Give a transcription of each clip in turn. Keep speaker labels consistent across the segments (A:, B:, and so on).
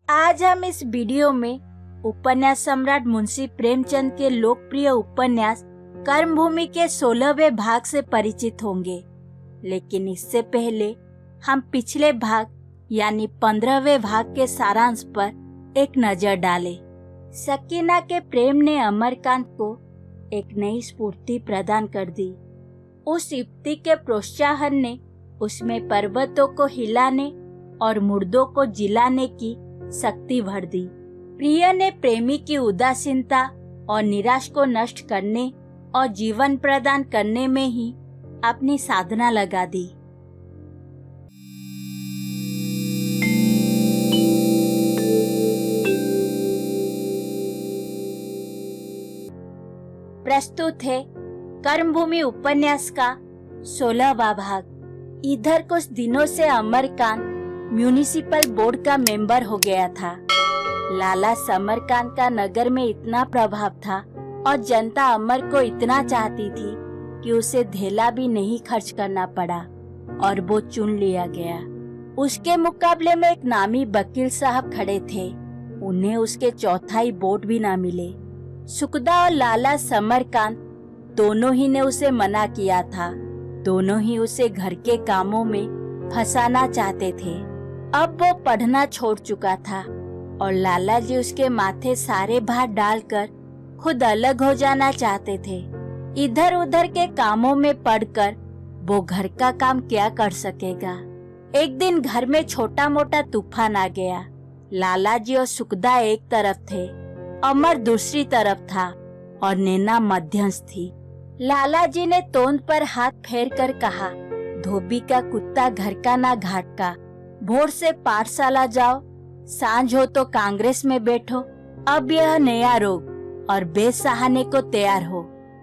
A: आज हम इस वीडियो में उपन्यास सम्राट मुंशी प्रेमचंद के लोकप्रिय उपन्यास कर्मभूमि के 16वें भाग से परिचित होंगे। लेकिन इससे पहले हम पिछले भाग यानी 15वें भाग के सारांश पर एक नजर डालें। सकीना के प्रेम ने अमरकांत को एक नई स्फूर्ति प्रदान कर दी। उस युक्ति के प्रोत्साहन ने उसमें पर्वतों को हिलाने और मुर्दों को जिलाने की शक्ति भर दी। प्रिय ने प्रेमी की उदासीनता और निराश को नष्ट करने और जीवन प्रदान करने में ही अपनी साधना लगा दी। प्रस्तुत है कर्मभूमि उपन्यास का 16वां भाग। इधर कुछ दिनों से अमरकांत म्यूनिसिपल बोर्ड का मेंबर हो गया था। लाला समरकांत का नगर में इतना प्रभाव था और जनता अमर को इतना चाहती थी कि उसे धेला भी नहीं खर्च करना पड़ा और वो चुन लिया गया। उसके मुकाबले में एक नामी वकील साहब खड़े थे। उन्हें उसके चौथाई वोट भी ना मिले। सुखदा और लाला समरकांत दोनों ही ने उसे मना किया था। दोनों ही उसे घर के कामों में फंसाना चाहते थे। अब वो पढ़ना छोड़ चुका था और लाला जी उसके माथे सारे भार डालकर खुद अलग हो जाना चाहते थे। इधर उधर के कामों में पड़कर वो घर का काम क्या कर सकेगा। एक दिन घर में छोटा मोटा तूफान आ गया। लाला जी और सुखदा एक तरफ थे, अमर दूसरी तरफ था और नैना मध्यस्थ थी। लाला जी ने तोंद पर हाथ फेर कर कहा, धोबी का कुत्ता घर का ना घाट का। भोर से पाठशाला जाओ, सांझ हो तो कांग्रेस में बैठो। अब यह नया रोग और बेच सहाने को तैयार हो,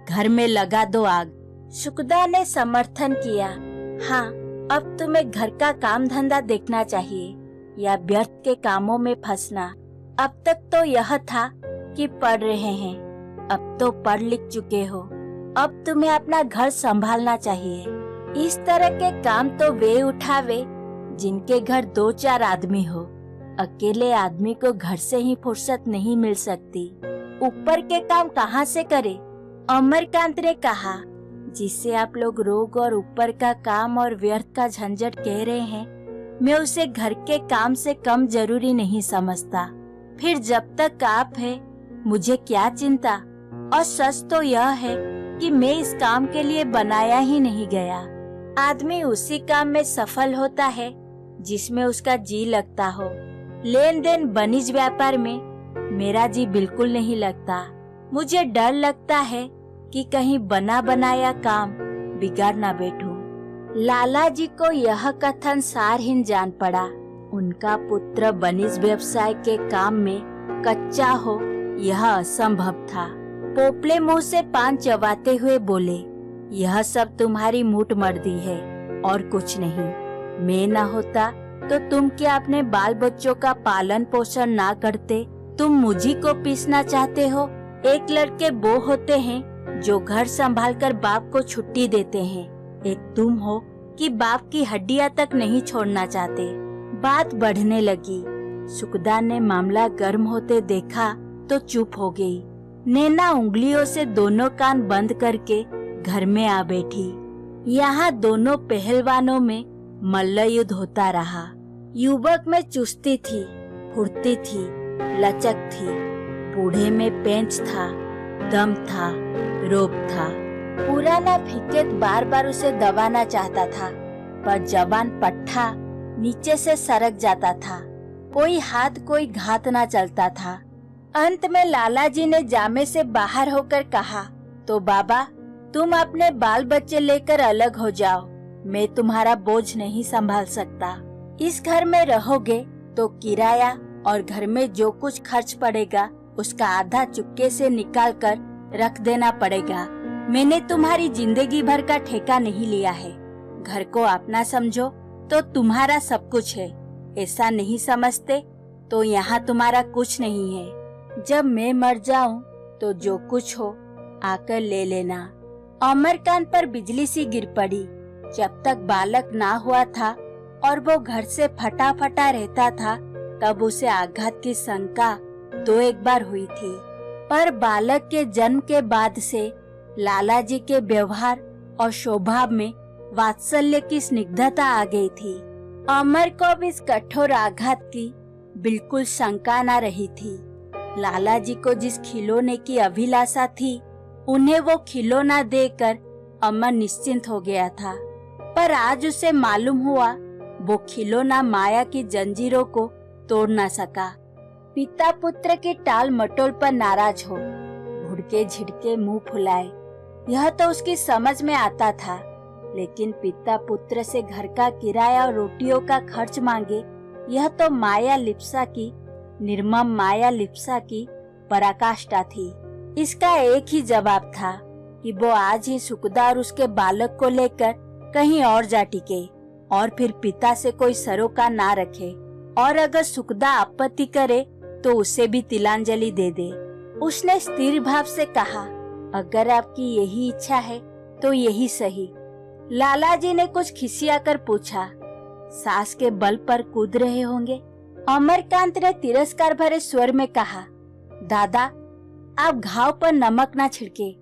A: घर में लगा दो आग। सुखदा ने समर्थन किया, हाँ, अब तुम्हें घर का काम धंधा देखना चाहिए या व्यर्थ के कामों में फंसना। अब तक तो यह था कि पढ़ रहे हैं, अब तो पढ़ लिख चुके हो। अब तुम्हें अपना घर संभालना चाहिए। इस तरह के काम तो वे उठावे जिनके घर 2-4 आदमी हो। अकेले आदमी को घर से ही फुर्सत नहीं मिल सकती, ऊपर के काम कहाँ से करे। अमरकांत ने कहा, जिसे आप लोग रोग और ऊपर का काम और व्यर्थ का झंझट कह रहे हैं, मैं उसे घर के काम से कम जरूरी नहीं समझता। फिर जब तक आप है मुझे क्या चिंता। और सच तो यह है कि मैं इस काम के लिए बनाया ही नहीं गया। आदमी उसी काम में सफल होता है जिसमें उसका जी लगता हो। लेन देन वाणिज्य व्यापार में मेरा जी बिल्कुल नहीं लगता। मुझे डर लगता है कि कहीं बना बनाया काम बिगाड़ ना बैठूं। लाला जी को यह कथन सारहीन जान पड़ा। उनका पुत्र वाणिज्य व्यवसाय के काम में कच्चा हो यह असंभव था। पोपले मुंह से पान चबाते हुए बोले, यह सब तुम्हारी मूठ मर्दी है और कुछ नहीं। मैं न होता तो तुम क्या अपने बाल बच्चों का पालन पोषण ना करते? तुम मुझी को पीसना चाहते हो। एक लड़के वो होते हैं जो घर संभालकर बाप को छुट्टी देते हैं, एक तुम हो कि बाप की हड्डियां तक नहीं छोड़ना चाहते। बात बढ़ने लगी। सुखदा ने मामला गर्म होते देखा तो चुप हो गई। नैना उंगलियों से दोनों कान बंद करके घर में आ बैठी। यहाँ दोनों पहलवानों में मल्ल युद्ध होता रहा। युवक में चुस्ती थी, फुर्ती थी, लचक थी। बूढ़े में पेंच था, दम था, रोब था। पुराना फिकेत बार बार उसे दबाना चाहता था, पर जवान पट्टा नीचे से सरक जाता था। कोई हाथ कोई घात ना चलता था। अंत में लाला जी ने जामे से बाहर होकर कहा, तो बाबा तुम अपने बाल बच्चे लेकर अलग हो जाओ। मैं तुम्हारा बोझ नहीं संभाल सकता। इस घर में रहोगे तो किराया और घर में जो कुछ खर्च पड़ेगा उसका आधा चुपके से निकाल कर रख देना पड़ेगा। मैंने तुम्हारी जिंदगी भर का ठेका नहीं लिया है। घर को अपना समझो तो तुम्हारा सब कुछ है। ऐसा नहीं समझते तो यहाँ तुम्हारा कुछ नहीं है। जब मैं मर जाऊं तो जो कुछ हो आकर ले लेना। अमरकांत पर बिजली सी गिर पड़ी। जब तक बालक ना हुआ था और वो घर से फटा फटा रहता था, तब उसे आघात की शंका दो एक बार हुई थी, पर बालक के जन्म के बाद से लाला जी के व्यवहार और स्वभाव में वात्सल्य की स्निग्धता आ गई थी। अमर को अब इस कठोर आघात की बिल्कुल शंका न रही थी। लाला जी को जिस खिलौने की अभिलाषा थी, उन्हें वो खिलौना देकर अमर निश्चिंत हो गया था। पर आज उसे मालूम हुआ वो खिलौना माया की जंजीरों को तोड़ न सका। पिता पुत्र के टाल मटोल पर नाराज हो, भुड़के झिड़के मुंह फुलाए, यह तो उसकी समझ में आता था। लेकिन पिता पुत्र से घर का किराया और रोटियों का खर्च मांगे, यह तो माया लिप्सा की, निर्मम माया लिप्सा की पराकाष्ठा थी। इसका एक ही जवाब था कि वो आज ही सुखदा और उसके बालक को लेकर कहीं और जा टिके और फिर पिता से कोई सरोकार ना रखे, और अगर सुखदा आपत्ति करे तो उसे भी तिलांजलि दे दे। उसने स्थिर भाव से कहा, अगर आपकी यही इच्छा है तो यही सही। लाला जी ने कुछ खिसियाकर पूछा, सास के बल पर कूद रहे होंगे? अमरकांत ने तिरस्कार भरे स्वर में कहा, दादा आप घाव पर नमक ना छिड़के।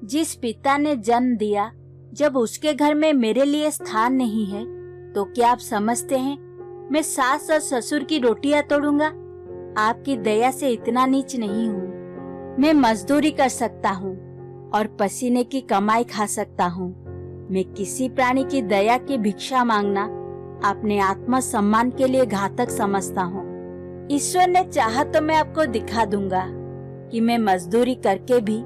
A: जिस पिता ने जन्म दिया, जब उसके घर में मेरे लिए स्थान नहीं है, तो क्या आप समझते हैं मैं सास और ससुर की रोटियां तोड़ूंगा? आपकी दया से इतना नीच नहीं हूँ। मैं मजदूरी कर सकता हूँ और पसीने की कमाई खा सकता हूँ। मैं किसी प्राणी की दया की भिक्षा मांगना अपने आत्म सम्मान के लिए घातक समझता हूँ। ईश्वर ने चाहा तो मैं आपको दिखा दूंगा कि मैं मजदूरी करके भी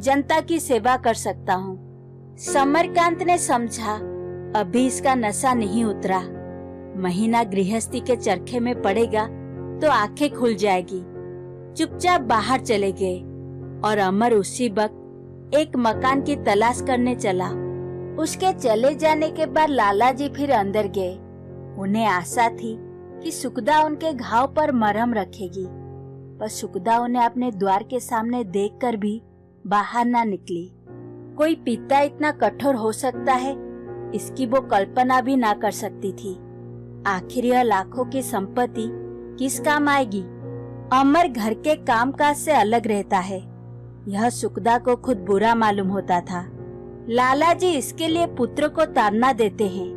A: जनता की सेवा कर सकता हूँ। समरकांत ने समझा अभी इसका नशा नहीं उतरा, महीना गृहस्थी के चरखे में पड़ेगा तो आंखें खुल जाएगी। चुपचाप बाहर चले गए और अमर उसी वक्त एक मकान की तलाश करने चला। उसके चले जाने के बाद लाला जी फिर अंदर गए। उन्हें आशा थी कि सुखदा उनके घाव पर मरहम रखेगी, पर सुखदा उन्हें अपने द्वार के सामने देखकर भी बाहर ना निकली। कोई पिता इतना कठोर हो सकता है, इसकी वो कल्पना भी ना कर सकती थी। आखिर यह लाखों की संपत्ति किस काम आएगी? अमर घर के कामकाज से अलग रहता है, यह सुखदा को खुद बुरा मालूम होता था। लाला जी इसके लिए पुत्र को ताड़ना देते हैं,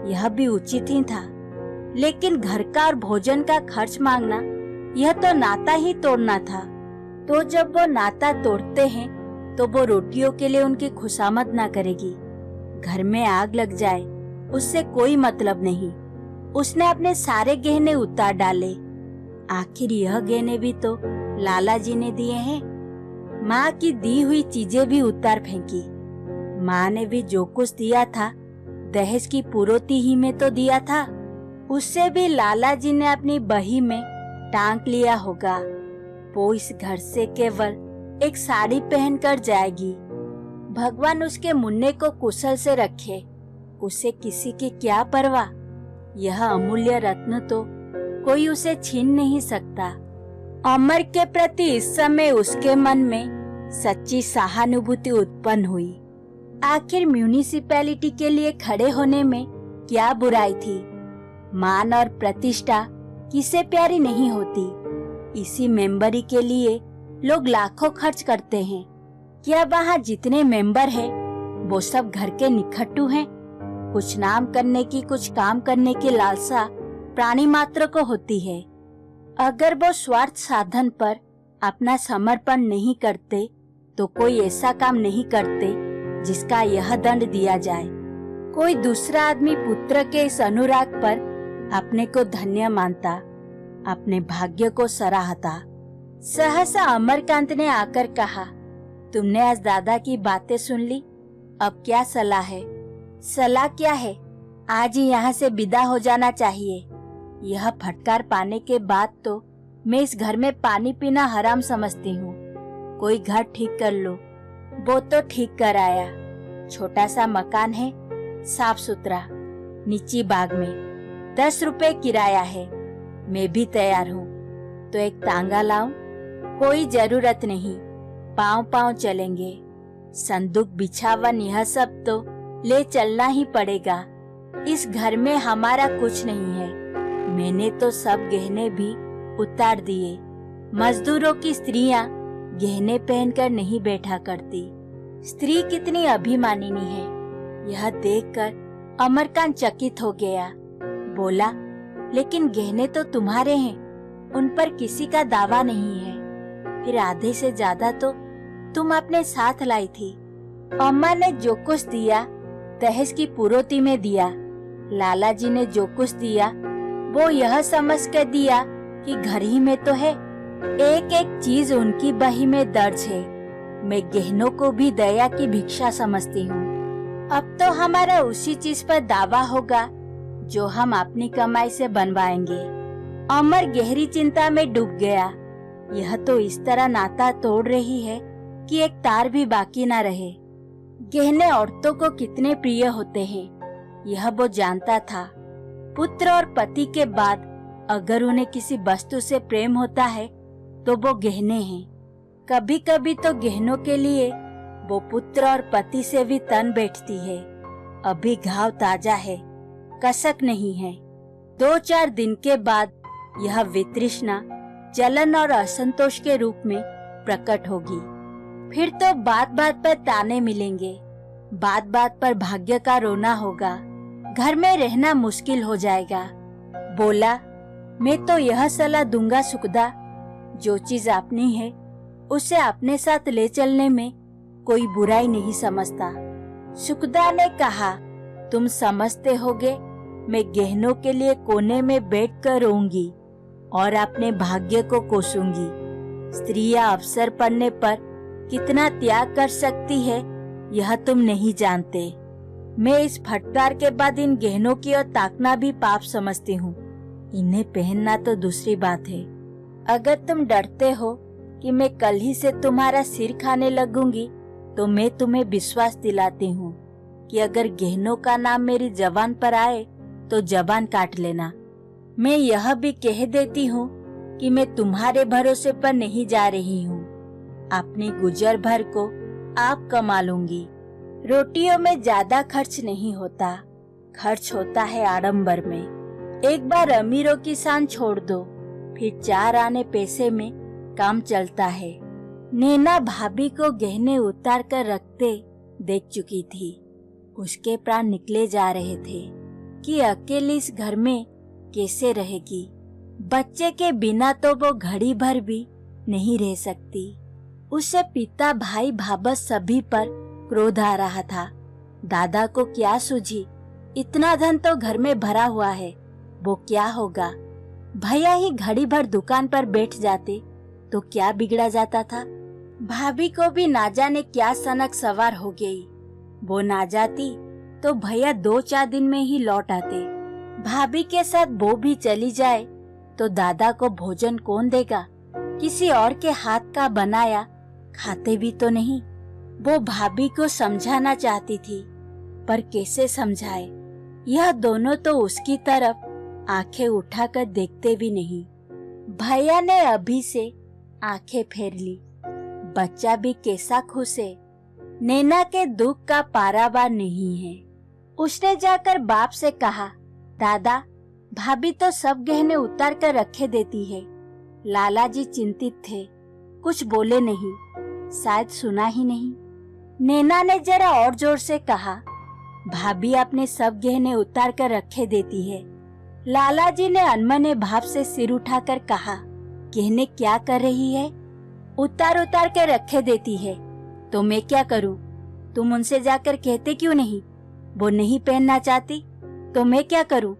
A: यह भी उचित ही था। लेकिन घर का और भोजन का खर्च मांगना, यह तो नाता ही तोड़ना था। तो जब वो नाता तोड़ते हैं तो वो रोटियों के लिए उनकी खुशामद ना करेगी। घर में आग लग जाए उससे कोई मतलब नहीं। उसने अपने सारे गहने उतार डाले। आखिर यह गहने भी तो लाला जी ने दिए हैं। माँ की दी हुई चीजें भी उतार फेंकी। माँ ने भी जो कुछ दिया था दहेज की पुरोती ही में तो दिया था, उससे भी लाला जी ने अपनी बही में टांक लिया होगा। वो इस घर से केवल एक साड़ी पहनकर जाएगी। भगवान उसके मुन्ने को कुशल से रखे, उसे किसी की क्या परवाह। यह अमूल्य रत्न तो कोई उसे छीन नहीं सकता। अमर के प्रति इस समय उसके मन में सच्ची सहानुभूति उत्पन्न हुई। आखिर म्यूनिसिपैलिटी के लिए खड़े होने में क्या बुराई थी? मान और प्रतिष्ठा किसे प्यारी नहीं होती। इसी मेंबरी के लिए लोग लाखों खर्च करते हैं। क्या वहाँ जितने मेंबर हैं वो सब घर के निखट्टू हैं? कुछ नाम करने की, कुछ काम करने की लालसा प्राणी मात्र को होती है। अगर वो स्वार्थ साधन पर अपना समर्पण नहीं करते तो कोई ऐसा काम नहीं करते जिसका यह दंड दिया जाए। कोई दूसरा आदमी पुत्र के इस अनुराग पर अपने को धन्य मानता, अपने भाग्य को सराहता। सहसा अमरकांत ने आकर कहा, तुमने आज दादा की बातें सुन ली, अब क्या सलाह है? सलाह क्या है? आज ही यहाँ से विदा हो जाना चाहिए। यह फटकार पाने के बाद तो मैं इस घर में पानी पीना हराम समझती हूँ। कोई घर ठीक कर लो। वो तो ठीक कर आया। छोटा सा मकान है, साफ सुथरा, नीची बाग में। 10 रुपए किराया है। मैं भी तैयार हूँ। तो एक तांगा लाऊं? कोई जरूरत नहीं, पाँव पाँव चलेंगे। संदूक, बिछावन, यह सब तो ले चलना ही पड़ेगा। इस घर में हमारा कुछ नहीं है। मैंने तो सब गहने भी उतार दिए। मजदूरों की स्त्रियां गहने पहनकर नहीं बैठा करती। स्त्री कितनी अभिमानिनी है। यह देखकर अमरकांत चकित हो गया। बोला, लेकिन गहने तो तुम्हारे हैं, उन पर किसी का दावा नहीं है। फिर आधे से ज्यादा तो तुम अपने साथ लाई थी। अम्मा ने जो कुछ दिया दहेज की पुरोती में दिया। लाला जी ने जो कुछ दिया वो यह समझ कर दिया कि घर ही में तो है। एक एक चीज उनकी बही में दर्ज है। मैं गहनों को भी दया की भिक्षा समझती हूँ। अब तो हमारा उसी चीज पर दावा होगा जो हम अपनी कमाई से बनवाएंगे। अमर गहरी चिंता में डूब गया। यह तो इस तरह नाता तोड़ रही है कि एक तार भी बाकी ना रहे। गहने औरतों को कितने प्रिय होते हैं यह वो जानता था। पुत्र और पति के बाद अगर उन्हें किसी वस्तु से प्रेम होता है तो वो गहने हैं। कभी कभी तो गहनों के लिए वो पुत्र और पति से भी तन बैठती है। अभी घाव ताजा है, कसक नहीं है। 2-4 दिन के बाद यह वितृष्णा जलन और असंतोष के रूप में प्रकट होगी। फिर तो बात बात पर ताने मिलेंगे, बात बात पर भाग्य का रोना होगा। घर में रहना मुश्किल हो जाएगा। बोला, मैं तो यह सलाह दूंगा सुखदा, जो चीज अपनी है उसे अपने साथ ले चलने में कोई बुराई नहीं समझता। सुखदा ने कहा, तुम समझते होगे मैं गहनों के लिए कोने में बैठकर रोऊंगी और अपने भाग्य को कोसूंगी। स्त्रियां अवसर पड़ने पर कितना त्याग कर सकती है यह तुम नहीं जानते। मैं इस फटकार के बाद इन गहनों की ओर ताकना भी पाप समझती हूँ। इन्हें पहनना तो दूसरी बात है। अगर तुम डरते हो कि मैं कल ही से तुम्हारा सिर खाने लगूंगी तो मैं तुम्हें विश्वास दिलाती हूँ कि अगर गहनों का नाम मेरी जबान पर आए तो जबान काट लेना। मैं यह भी कह देती हूँ कि मैं तुम्हारे भरोसे पर नहीं जा रही हूँ। अपनी गुजर भर को आप कमा लूंगी। रोटियों में ज्यादा खर्च नहीं होता, खर्च होता है आडंबर में। एक बार अमीरों की शान छोड़ दो, फिर 4 आने पैसे में काम चलता है। नैना भाभी को गहने उतार कर रखते देख चुकी थी। उसके प्राण निकले जा रहे थे कि अकेली इस घर में कैसे रहेगी। बच्चे के बिना तो वो घड़ी भर भी नहीं रह सकती। उसे पिता, भाई, भाबस सभी पर क्रोध आ रहा था। दादा को क्या सूझी, इतना धन तो घर में भरा हुआ है, वो क्या होगा। भैया ही घड़ी भर दुकान पर बैठ जाते तो क्या बिगड़ा जाता था। भाभी को भी ना जाने क्या सनक सवार हो गई। वो ना जाती तो भैया 2-4 दिन में ही लौट आते। भाभी के साथ वो भी चली जाए तो दादा को भोजन कौन देगा। किसी और के हाथ का बनाया खाते भी तो नहीं। वो भाभी को समझाना चाहती थी पर कैसे समझाए। यह दोनों तो उसकी तरफ आंखें उठाकर देखते भी नहीं। भैया ने अभी से आंखें फेर ली। बच्चा भी कैसा खुश है। नैना के दुख का पारावार नहीं है। उसने जाकर बाप से कहा, दादा, भाभी तो सब गहने उतार कर रखे देती है। लाला जी चिंतित थे, कुछ बोले नहीं, शायद सुना ही नहीं। नैना ने जरा और जोर से कहा, भाभी अपने सब गहने उतार कर रखे देती है। लाला जी ने अनमने भाव से सिर उठाकर कहा, गहने क्या कर रही है? उतार उतार के रखे देती है तो मैं क्या करूं? तुम उनसे जाकर कहते क्यों नहीं? वो नहीं पहनना चाहती तो मैं क्या करूं?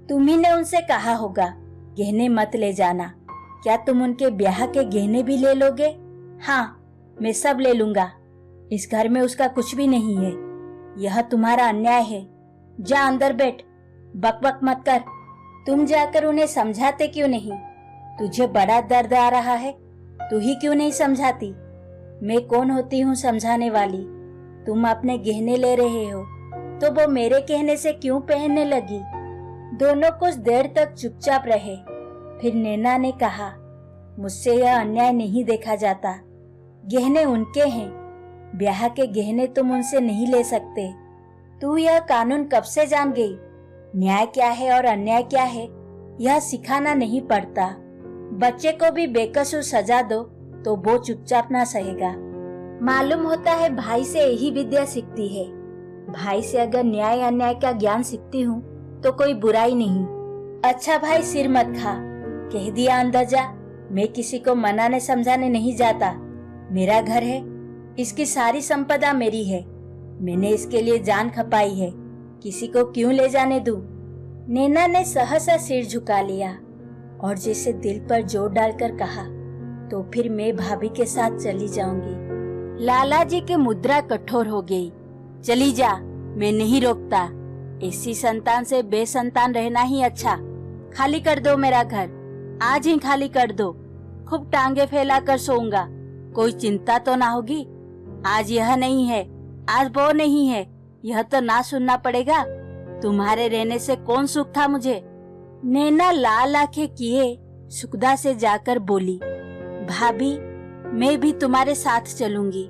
A: तुम्ही ने उनसे कहा होगा गहने मत ले जाना। क्या तुम उनके ब्याह के गहने भी ले लोगे? हाँ, मैं सब ले लूंगा। इस घर में उसका कुछ भी नहीं है। यह तुम्हारा अन्याय है। जा अंदर बैठ, बकबक मत कर। तुम जाकर उन्हें समझाते क्यों नहीं? तुझे बड़ा दर्द आ रहा है, तू ही क्यों नहीं समझाती? मैं कौन होती हूँ समझाने वाली? तुम अपने गहने ले रहे हो तो वो मेरे कहने से क्यों पहनने लगी? दोनों कुछ देर तक चुपचाप रहे। फिर नैना ने कहा, मुझसे यह अन्याय नहीं देखा जाता। गहने उनके हैं, ब्याह के गहने तुम उनसे नहीं ले सकते। तू यह कानून कब से जान गई? न्याय क्या है और अन्याय क्या है यह सिखाना नहीं पड़ता। बच्चे को भी बेकसूर सजा दो तो वो चुपचाप ना सहेगा। मालूम होता है भाई से यही विद्या सीखती है। भाई से अगर न्याय अन्याय का ज्ञान सीखती हूँ तो कोई बुराई नहीं। अच्छा भाई, सिर मत खा, कह दिया अंदर जा। मैं किसी को मनाने समझाने नहीं जाता। मेरा घर है, इसकी सारी संपदा मेरी है। मैंने इसके लिए जान खपाई है, किसी को क्यों ले जाने दूं? नैना ने सहसा सिर झुका लिया और जैसे दिल पर जोर डालकर कहा, तो फिर मैं भाभी के साथ चली जाऊंगी। लाला जी की मुद्रा कठोर हो गई। चली जा, मैं नहीं रोकता। ऐसी संतान से बेसंतान रहना ही अच्छा। खाली कर दो मेरा घर, आज ही खाली कर दो। खूब टांगे फैला कर सोऊंगा, कोई चिंता तो ना होगी। आज यह नहीं है, आज वो नहीं है, यह तो ना सुनना पड़ेगा। तुम्हारे रहने से कौन सुख था मुझे। नैना लाल आंखें किए सुखदा से जाकर बोली, भाभी मैं भी तुम्हारे साथ चलूंगी।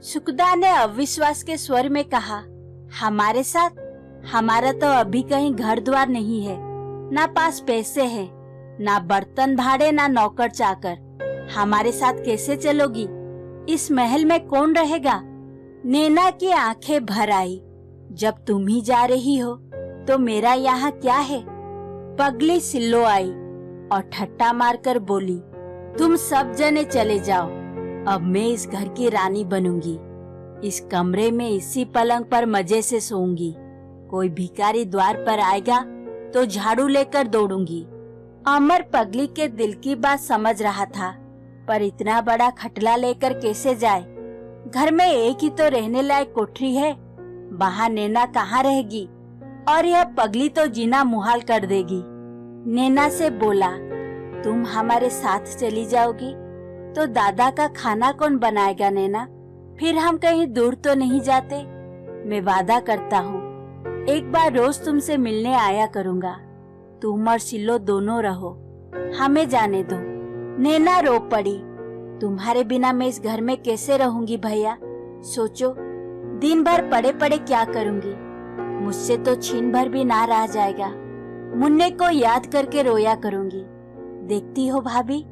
A: सुखदा ने अविश्वास के स्वर में कहा, हमारे साथ? हमारा तो अभी कहीं घर द्वार नहीं है, ना पास पैसे हैं, ना बर्तन भाड़े, ना नौकर चाकर। हमारे साथ कैसे चलोगी? इस महल में कौन रहेगा? नैना की आंखें भर आई। जब तुम ही जा रही हो तो मेरा यहाँ क्या है? पगली सिल्लो आई और ठट्टा मारकर बोली, तुम सब जने चले जाओ, अब मैं इस घर की रानी बनूंगी। इस कमरे में इसी पलंग पर मजे से सोऊंगी। कोई भिखारी द्वार पर आएगा तो झाड़ू लेकर दौड़ूंगी। अमर पगली के दिल की बात समझ रहा था, पर इतना बड़ा खटला लेकर कैसे जाए? घर में एक ही तो रहने लायक कोठरी है, वहाँ नैना कहाँ रहेगी? और यह पगली तो जीना मुहाल कर देगी। नैना से बोला, तुम हमारे साथ चली जाओगी तो दादा का खाना कौन बनाएगा नैना? फिर हम कहीं दूर तो नहीं जाते। मैं वादा करता हूँ एक बार रोज तुमसे मिलने आया करूँगा। तुम और सिल्लो दोनों रहो, हमें जाने दो। नैना रो पड़ी, तुम्हारे बिना मैं इस घर में कैसे रहूंगी भैया? सोचो, दिन भर पड़े पड़े क्या करूंगी? मुझसे तो छीन भर भी ना रह जाएगा। मुन्ने को याद करके रोया करूंगी। देखती हो भाभी,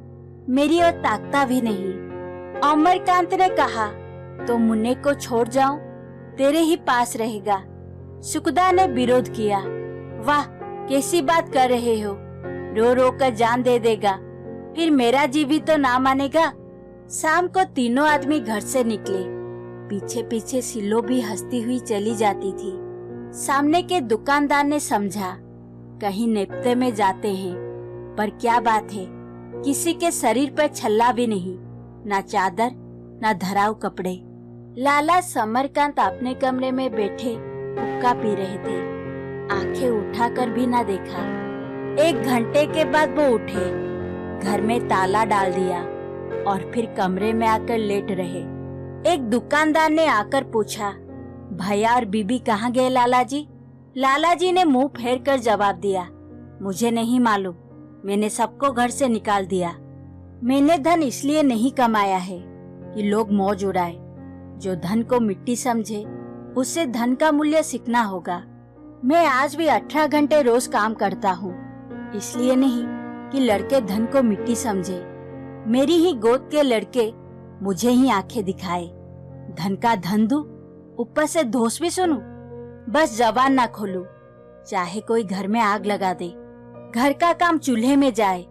A: मेरी और ताकता भी नहीं। अमरकांत ने कहा, तो मुन्ने को छोड़ जाऊं, तेरे ही पास रहेगा। सुखदा ने विरोध किया, वाह कैसी बात कर रहे हो? रो रो कर जान दे देगा, फिर मेरा जी भी तो ना मानेगा। शाम को तीनों आदमी घर से निकले। पीछे पीछे सिल्लो भी हंसती हुई चली जाती थी। सामने के दुकानदार ने समझा, कहीं नेपते में जाते हैं, पर क्या बात है, किसी के शरीर पर छल्ला भी नहीं, ना चादर ना धराव कपड़े। लाला समरकांत अपने कमरे में बैठे हुक्का पी रहे थे, आंखें उठाकर भी ना देखा। 1 घंटे के बाद वो उठे, घर में ताला डाल दिया और फिर कमरे में आकर लेट रहे। एक दुकानदार ने आकर पूछा, भैया और बीबी कहाँ गए लाला जी? लाला जी ने मुंह फेर कर जवाब दिया, मुझे नहीं मालूम, मैंने सबको घर से निकाल दिया। मैंने धन इसलिए नहीं कमाया है कि लोग मौज उड़ाए। जो धन को मिट्टी समझे उससे धन का मूल्य सीखना होगा। मैं आज भी 18 घंटे रोज काम करता हूँ, इसलिए नहीं कि लड़के धन को मिट्टी समझे। मेरी ही गोद के लड़के मुझे ही आंखें दिखाए। धन का धन दूं, ऊपर से दोष भी सुनूं, बस जबान ना खोलूं, चाहे कोई घर में आग लगा दे। घर का काम चूल्हे में जाए।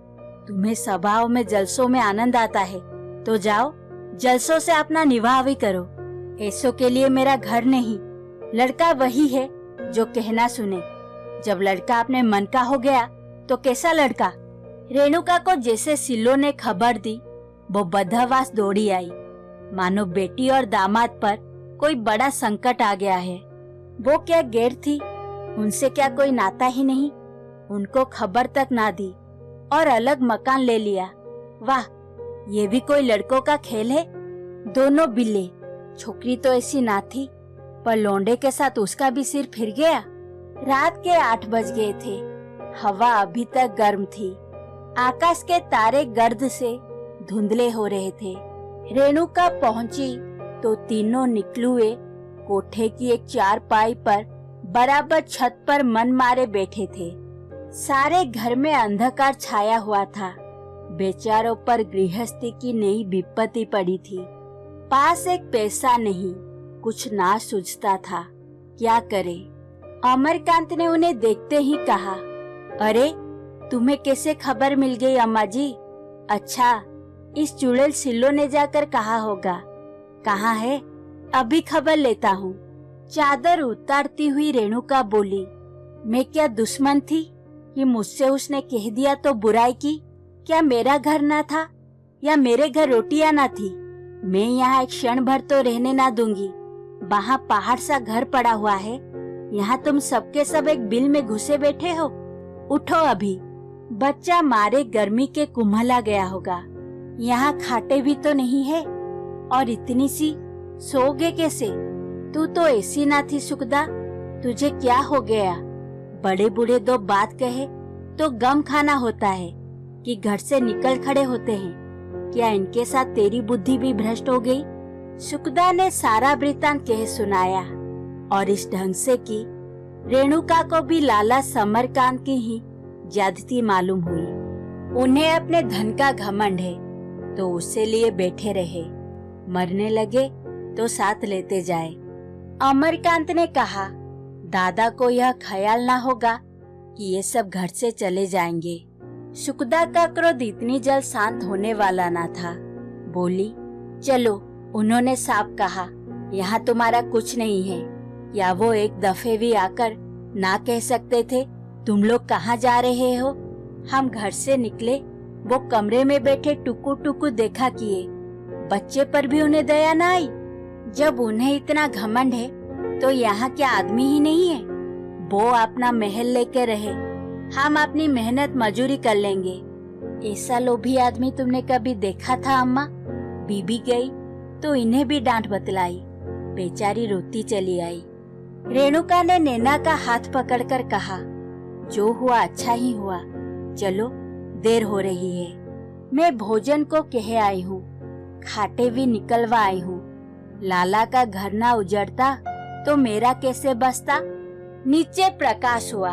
A: तुम्हें सभाओं में जलसों में आनंद आता है तो जाओ, जलसों से अपना निवाह भी करो। ऐसों के लिए मेरा घर नहीं, लड़का वही है जो कहना सुने। जब लड़का अपने मन का हो गया तो कैसा लड़का? रेणुका को जैसे सिल्लो ने खबर दी, वो बदहवास दौड़ी आई, मानो बेटी और दामाद पर कोई बड़ा संकट आ गया है। वो क्या गैर थी, उनसे क्या कोई नाता ही नहीं? उनको खबर तक ना दी और अलग मकान ले लिया। वाह, ये भी कोई लड़कों का खेल है। दोनों बिल्ले। छोकरी तो ऐसी ना थी, पर लौंडे के साथ उसका भी सिर फिर गया। रात के 8 बज गए थे। हवा अभी तक गर्म थी। आकाश के तारे गर्द से धुंधले हो रहे थे। रेणुका पहुंची तो तीनों निकलुए कोठे की एक चारपाई पर बराबर छत पर मन मारे बैठे थे। सारे घर में अंधकार छाया हुआ था। बेचारों पर गृहस्थी की नई विपत्ति पड़ी थी। पास एक पैसा नहीं, कुछ ना सूझता था। क्या करे? अमरकांत ने उन्हें देखते ही कहा, अरे तुम्हें कैसे खबर मिल गई अम्मा जी? अच्छा, इस चुड़ैल सिल्लो ने जाकर कहा होगा। कहाँ है? अभी खबर लेता हूँ। चादर उतारती हुई रेणुका बोली, मैं क्या दुश्मन थी कि मुझसे उसने कह दिया तो बुराई की? क्या मेरा घर ना था या मेरे घर रोटियां ना थी? मैं यहाँ एक क्षण भर तो रहने ना दूंगी। वहाँ पहाड़ सा घर पड़ा हुआ है, यहाँ तुम सबके सब एक बिल में घुसे बैठे हो। उठो अभी, बच्चा मारे गर्मी के कुम्हला गया होगा। यहाँ खाटे भी तो नहीं है, और इतनी सी सोओगे कैसे? तू तो ऐसी ना थी सुखदा, तुझे क्या हो गया? बड़े बूढ़े दो बात कहे तो गम खाना होता है कि घर से निकल खड़े होते हैं। क्या इनके साथ तेरी बुद्धि भी भ्रष्ट हो गई? सुखदा ने सारा वृत्तांत कह सुनाया, और इस ढंग से कि रेणुका को भी लाला समरकांत की ही ज्यादती मालूम हुई। उन्हें अपने धन का घमंड है तो उसे लिए बैठे रहे, मरने लगे तो साथ लेते जाए। अमरकांत ने कहा, दादा को यह ख्याल ना होगा कि ये सब घर से चले जाएंगे। सुखदा का क्रोध इतनी जल्द शांत होने वाला ना था। बोली, चलो। उन्होंने साफ कहा, यहाँ तुम्हारा कुछ नहीं है। या वो एक दफे भी आकर ना कह सकते थे, तुम लोग कहाँ जा रहे हो? हम घर से निकले, वो कमरे में बैठे टुकु टुकु देखा किए। बच्चे पर भी उन्हें दया न आई। जब उन्हें इतना घमंड है तो यहाँ क्या आदमी ही नहीं है? वो अपना महल लेके रहे, हम अपनी मेहनत मजूरी कर लेंगे। ऐसा लोभी आदमी तुमने कभी देखा था अम्मा? बीबी गई तो इन्हें भी डांट बतलाई। बेचारी रोती चली आई। रेणुका ने नैना का हाथ पकड़कर कहा, जो हुआ अच्छा ही हुआ। चलो, देर हो रही है। मैं भोजन को कह आई हूँ, खाटे भी निकलवा आई हूँ। लाला का घर ना उजड़ता तो मेरा कैसे बसता? नीचे प्रकाश हुआ।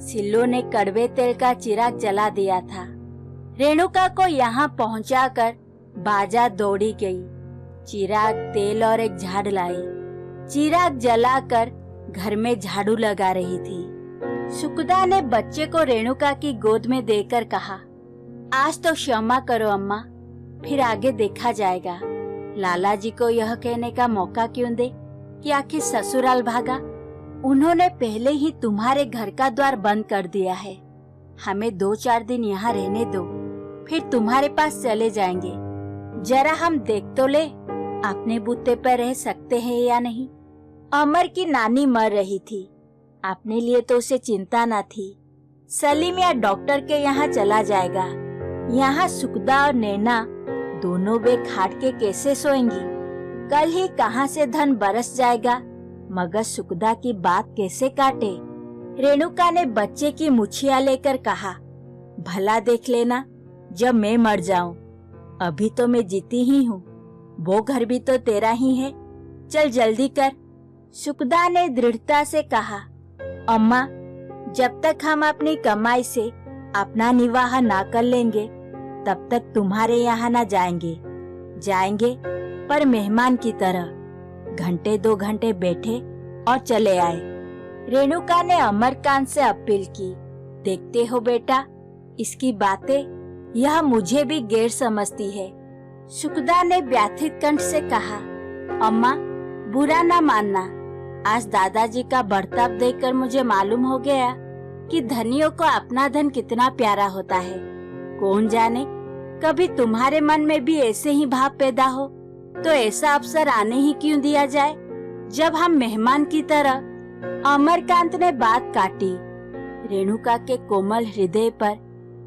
A: सिल्लो ने कड़वे तेल का चिराग जला दिया था। रेणुका को यहाँ पहुँचाकर बाजा दौड़ी गई। चिराग, तेल और एक झाड़ लाई। चिराग जलाकर घर में झाड़ू लगा रही थी। सुखदा ने बच्चे को रेणुका की गोद में देकर कहा, आज तो क्षमा करो अम्मा, फिर आगे देखा जाएगा। लाला जी को यह कहने का मौका क्यों दे कि आखिर ससुराल भागा? उन्होंने पहले ही तुम्हारे घर का द्वार बंद कर दिया है। हमें 2-4 दिन यहाँ रहने दो, फिर तुम्हारे पास चले जाएंगे। जरा हम देख तो ले, अपने बूते पर रह सकते हैं या नहीं। अमर की नानी मर रही थी, अपने लिए तो उसे चिंता न थी। सलीम या डॉक्टर के यहाँ चला जाएगा। यहाँ सुखदा और नैना दोनों वे खाट के कैसे सोएंगी? कल ही कहाँ से धन बरस जाएगा, मगर सुखदा की बात कैसे काटे? रेणुका ने बच्चे की मुछिया लेकर कहा, भला देख लेना जब मैं मर जाऊं। अभी तो मैं जीती ही हूँ, वो घर भी तो तेरा ही है। चल जल्दी कर। सुखदा ने दृढ़ता से कहा, अम्मा, जब तक हम अपनी कमाई से अपना निर्वाह ना कर लेंगे तब तक तुम्हारे यहाँ ना जाएंगे। जाएंगे पर मेहमान की तरह, घंटे 2 घंटे बैठे और चले आए। रेणुका ने अमरकांत से अपील की, देखते हो बेटा, इसकी बातें यह मुझे भी गैर समझती है। सुखदा ने व्यथित कंठ से कहा, अम्मा, बुरा ना मानना, आज दादाजी का बर्ताव देखकर मुझे मालूम हो गया कि धनियों को अपना धन कितना प्यारा होता है। कौन जाने कभी तुम्हारे मन में भी ऐसे ही भाव पैदा हो तो ऐसा अवसर आने ही क्यों दिया जाए जब हम मेहमान की तरह। अमरकांत ने बात काटी। रेणुका के कोमल हृदय पर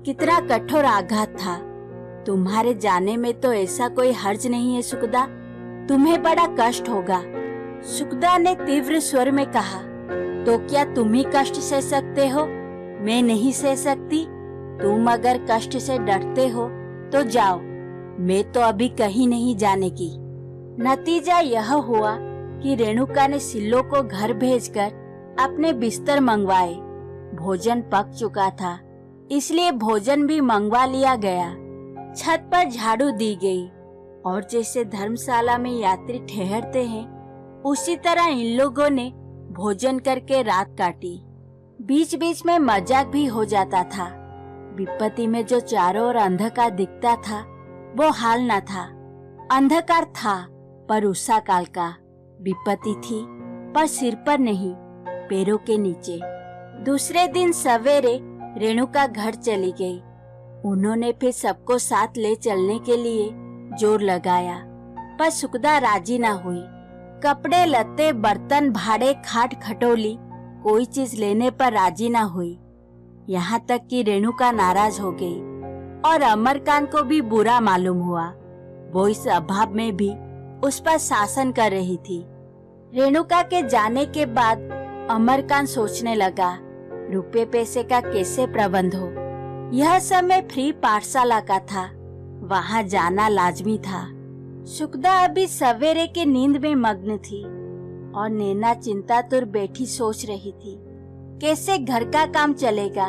A: कितना कठोर आघात था। तुम्हारे जाने में तो ऐसा कोई हर्ज नहीं है सुखदा, तुम्हें बड़ा कष्ट होगा। सुखदा ने तीव्र स्वर में कहा, तो क्या तुम ही कष्ट सह सकते हो? मैं नहीं सह सकती। तुम अगर कष्ट से डरते हो तो जाओ, मैं तो अभी कहीं नहीं जाने की। नतीजा यह हुआ कि रेणुका ने सिल्लो को घर भेजकर अपने बिस्तर मंगवाए। भोजन पक चुका था, इसलिए भोजन भी मंगवा लिया गया। छत पर झाड़ू दी गई और जैसे धर्मशाला में यात्री ठहरते हैं, उसी तरह इन लोगों ने भोजन करके रात काटी। बीच बीच में मजाक भी हो जाता था। विपत्ति में जो चारों ओर अंधकार दिखता था, वो हाल न था। अंधकार था पर उषा काल का। विपत्ति थी पर सिर पर नहीं, पैरों के नीचे। दूसरे दिन सवेरे रेणुका घर चली गई। उन्होंने फिर सबको साथ ले चलने के लिए जोर लगाया, पर सुखदा राजी न हुई। कपड़े लत्ते, बर्तन, भाड़े, खाट खटोली, कोई चीज लेने पर राजी न हुई। यहाँ तक कि रेणुका नाराज हो गई और अमरकांत को भी बुरा मालूम हुआ। वो इस अभाव में भी उस पर शासन कर रही थी। रेणुका के जाने के बाद अमरकांत सोचने लगा, रुपए पैसे का कैसे प्रबंध हो। यह समय फ्री पाठशाला का था, वहाँ जाना लाजमी था। सुखदा अभी सवेरे के नींद में मग्न थी और नैना चिंतातुर बैठी सोच रही थी, कैसे घर का काम चलेगा।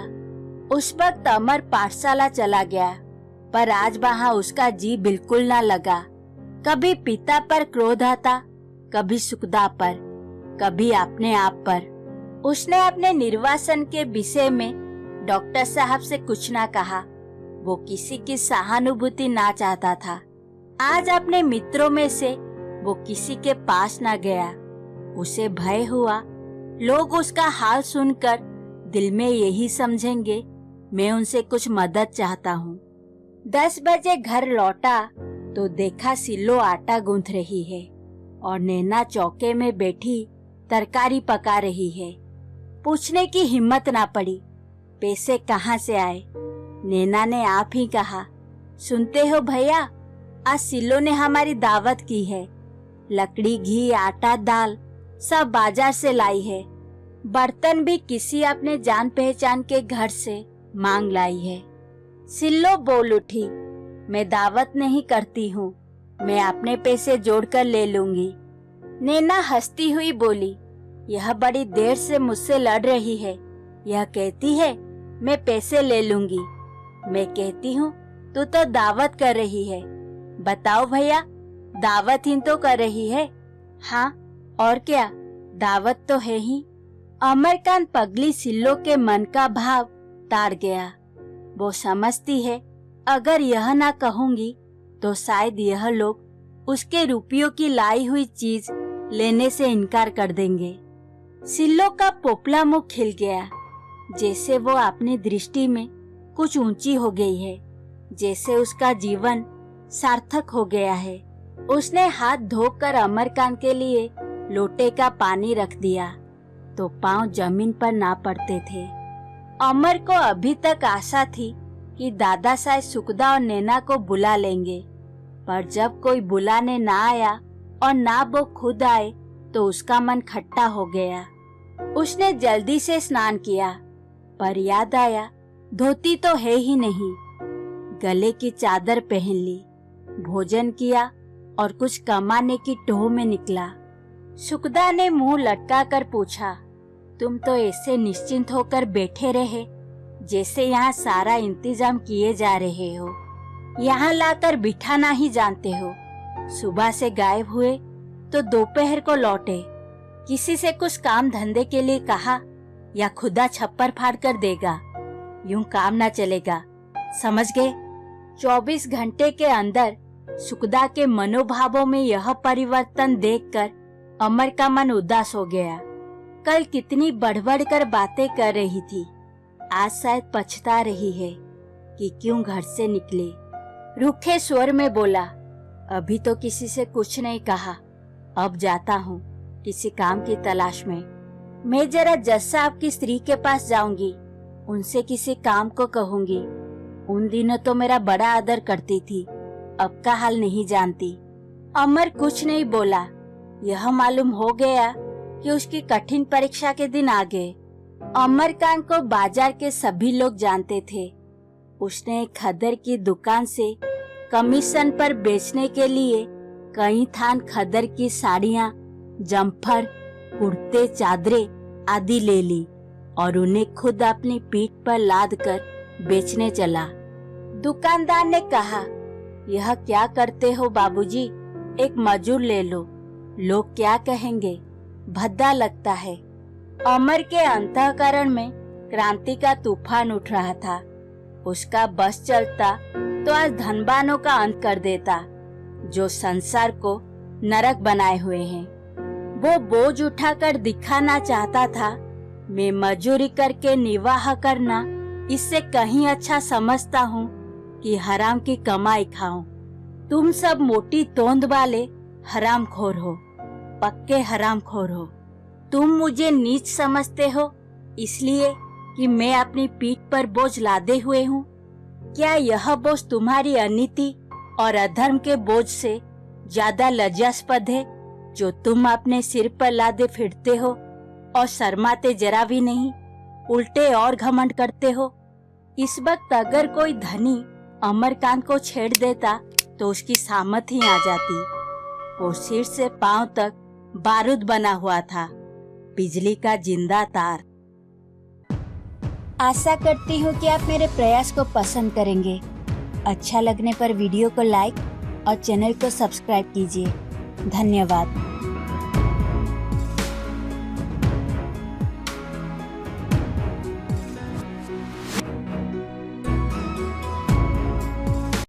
A: उस वक्त अमर पाठशाला चला गया, पर आज वहाँ उसका जी बिल्कुल न लगा। कभी पिता पर क्रोध आता, कभी सुखदा पर, कभी अपने आप पर। उसने अपने निर्वासन के विषय में डॉक्टर साहब से कुछ ना कहा। वो किसी की सहानुभूति ना चाहता था। आज अपने मित्रों में से वो किसी के पास ना गया। उसे भय हुआ, लोग उसका हाल सुनकर दिल में यही समझेंगे मैं उनसे कुछ मदद चाहता हूँ। 10 बजे घर लौटा तो देखा सिल्लो आटा गूंथ रही है और नैना चौके में बैठी तरकारी पका रही है। पूछने की हिम्मत ना पड़ी, पैसे कहाँ से आए। नैना ने आप ही कहा, सुनते हो भैया, आज सिल्लो ने हमारी दावत की है। लकड़ी, घी, आटा, दाल सब बाजार से लाई है। बर्तन भी किसी अपने जान पहचान के घर से मांग लाई है। सिल्लो बोल उठी, मैं दावत नहीं करती हूँ, मैं अपने पैसे जोड़कर ले लूंगी। नैना हंसती हुई बोली, यह बड़ी देर से मुझसे लड़ रही है। यह कहती है मैं पैसे ले लूंगी, मैं कहती हूँ तू तो दावत कर रही है। बताओ भैया, दावत ही तो कर रही है। हाँ और क्या, दावत तो है ही। अमरकांत पगली सिल्लो के मन का भाव ताड़ गया। वो समझती है अगर यह ना कहूंगी तो शायद यह लोग उसके रुपयों की लाई हुई चीज लेने से इनकार कर देंगे। सिल्लो का पोपला मुख खिल गया, जैसे वो अपनी दृष्टि में कुछ ऊंची हो गई है, जैसे उसका जीवन सार्थक हो गया है। उसने हाथ धोकर अमरकांत के लिए लोटे का पानी रख दिया तो पांव जमीन पर ना पड़ते थे। अमर को अभी तक आशा थी कि दादा साहब सुखदा और नैना को बुला लेंगे, पर जब कोई बुलाने ना आया और ना वो खुद आए तो उसका मन खट्टा हो गया। उसने जल्दी से स्नान किया, पर याद आया धोती तो है ही नहीं। गले की चादर पहन ली, भोजन किया और कुछ कमाने की टोह में निकला। सुखदा ने मुंह लटका कर पूछा, तुम तो ऐसे निश्चिंत होकर बैठे रहे जैसे यहाँ सारा इंतजाम किए जा रहे हो। यहाँ लाकर बिठाना ही जानते हो। सुबह से गायब हुए तो दोपहर को लौटे। किसी से कुछ काम धंधे के लिए कहा या खुदा छप्पर फाड़ कर देगा। यूं काम ना चलेगा, समझ गए। 24 घंटे के अंदर सुखदा के मनोभावों में यह परिवर्तन देखकर अमर का मन उदास हो गया। कल कितनी बढ़ कर बातें कर रही थी, आज शायद पछता रही है कि क्यों घर से निकले। रूखे स्वर में बोला, अभी तो किसी से कुछ नहीं कहा, अब जाता हूँ किसी काम की तलाश में। मैं जरा जज साहब की स्त्री के पास जाऊंगी, उनसे किसी काम को कहूंगी। उन दिनों तो मेरा बड़ा आदर करती थी, अब का हाल नहीं जानती। अमर कुछ नहीं बोला। यह मालूम हो गया कि उसकी कठिन परीक्षा के दिन आ गए। अमरकांत को बाजार के सभी लोग जानते थे। उसने एक खदर की दुकान से कमीशन पर बेचने के लिए कई थान खदर की साड़ियाँ, जम्फर, कुर्ते, चादरें आदि ले ली। और उन्हें खुद अपनी पीठ पर लाद कर बेचने चला। दुकानदार ने कहा, यह क्या करते हो बाबूजी, एक मजूर ले लो, लोग क्या कहेंगे, भद्दा लगता है। अमर के अंतःकरण में क्रांति का तूफान उठ रहा था। उसका बस चलता तो आज धनवानों का अंत कर देता, जो संसार को नरक बनाए हुए हैं। वो बोझ उठाकर दिखाना चाहता था, मैं मजूरी करके निर्वाह करना इससे कहीं अच्छा समझता हूँ कि हराम की कमाई खाऊं। तुम सब मोटी तोंद वाले हरामखोर हो, पक्के हरामखोर हो। तुम मुझे नीच समझते हो इसलिए कि मैं अपनी पीठ पर बोझ लादे हुए हूँ। क्या यह बोझ तुम्हारी अनीति और अधर्म के बोझ से ज्यादा लज्जास्पद है, जो तुम अपने सिर पर लादे फिरते हो और शर्माते जरा भी नहीं, उल्टे और घमंड करते हो। इस वक्त अगर कोई धनी अमरकांत को छेड़ देता तो उसकी सामत ही आ जाती। वो सिर से पांव तक बारूद बना हुआ था, बिजली का जिंदा तार। आशा करती हूँ कि आप मेरे प्रयास को पसंद करेंगे। अच्छा लगने पर वीडियो को लाइक और चैनल को सब्सक्राइब कीजिए। धन्यवाद।